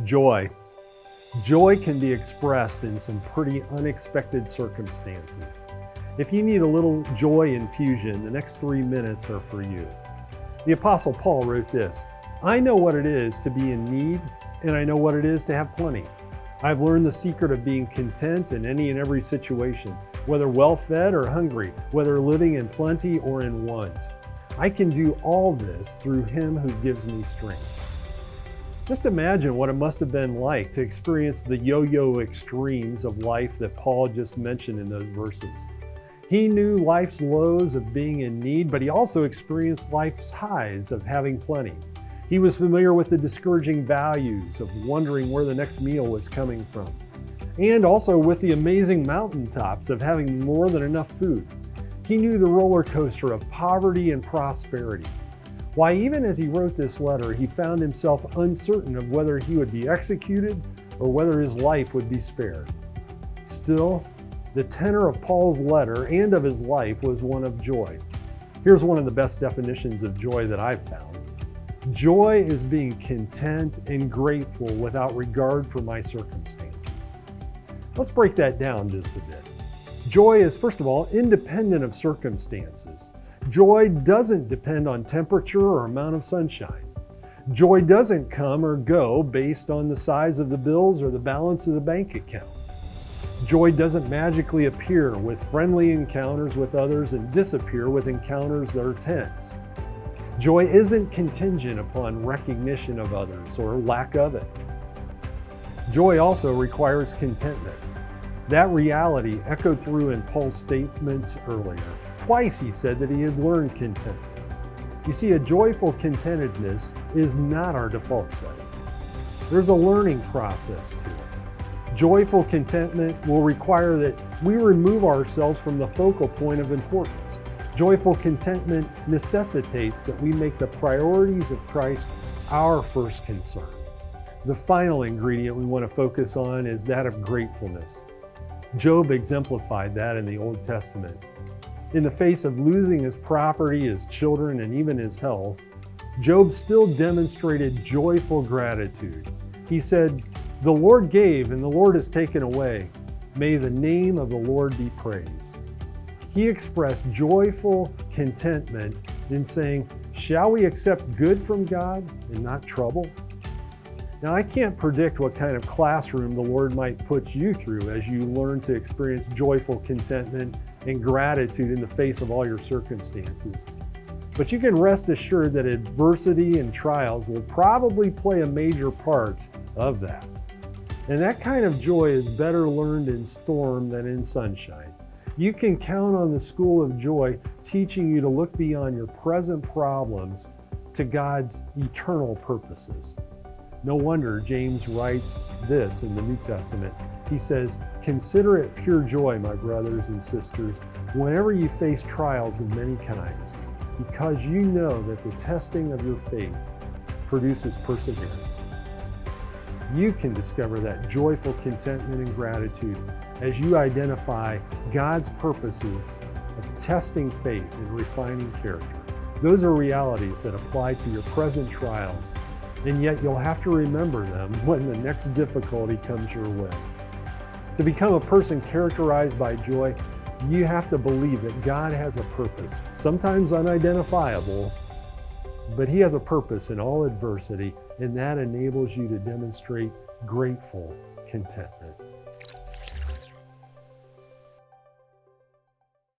Joy. Joy can be expressed in some pretty unexpected circumstances. If you need a little joy infusion, the next 3 minutes are for you. The Apostle Paul wrote this, "I know what it is to be in need, and I know what it is to have plenty. I've learned the secret of being content in any and every situation, whether well-fed or hungry, whether living in plenty or in want. I can do all this through Him who gives me strength." Just imagine what it must have been like to experience the yo-yo extremes of life that Paul just mentioned in those verses. He knew life's lows of being in need, but he also experienced life's highs of having plenty. He was familiar with the discouraging values of wondering where the next meal was coming from, and also with the amazing mountaintops of having more than enough food. He knew the roller coaster of poverty and prosperity. Why, even as he wrote this letter, he found himself uncertain of whether he would be executed or whether his life would be spared. Still, the tenor of Paul's letter and of his life was one of joy. Here's one of the best definitions of joy that I've found. Joy is being content and grateful without regard for my circumstances. Let's break that down just a bit. Joy is, first of all, independent of circumstances. Joy doesn't depend on temperature or amount of sunshine. Joy doesn't come or go based on the size of the bills or the balance of the bank account. Joy doesn't magically appear with friendly encounters with others and disappear with encounters that are tense. Joy isn't contingent upon recognition of others or lack of it. Joy also requires contentment. That reality echoed through in Paul's statements earlier. Twice he said that he had learned contentment. You see, a joyful contentedness is not our default setting. There's a learning process to it. Joyful contentment will require that we remove ourselves from the focal point of importance. Joyful contentment necessitates that we make the priorities of Christ our first concern. The final ingredient we want to focus on is that of gratefulness. Job exemplified that in the Old Testament. In the face of losing his property, his children, and even his health, Job still demonstrated joyful gratitude. He said, "The Lord gave and the Lord has taken away. May the name of the Lord be praised." He expressed joyful contentment in saying, "Shall we accept good from God and not trouble?" Now, I can't predict what kind of classroom the Lord might put you through as you learn to experience joyful contentment and gratitude in the face of all your circumstances. But you can rest assured that adversity and trials will probably play a major part of that. And that kind of joy is better learned in storm than in sunshine. You can count on the school of joy teaching you to look beyond your present problems to God's eternal purposes. No wonder James writes this in the New Testament. He says, "Consider it pure joy, my brothers and sisters, whenever you face trials of many kinds, because you know that the testing of your faith produces perseverance." You can discover that joyful contentment and gratitude as you identify God's purposes of testing faith and refining character. Those are realities that apply to your present trials, and yet you'll have to remember them when the next difficulty comes your way. To become a person characterized by joy, you have to believe that God has a purpose, sometimes unidentifiable, but He has a purpose in all adversity, and that enables you to demonstrate grateful contentment.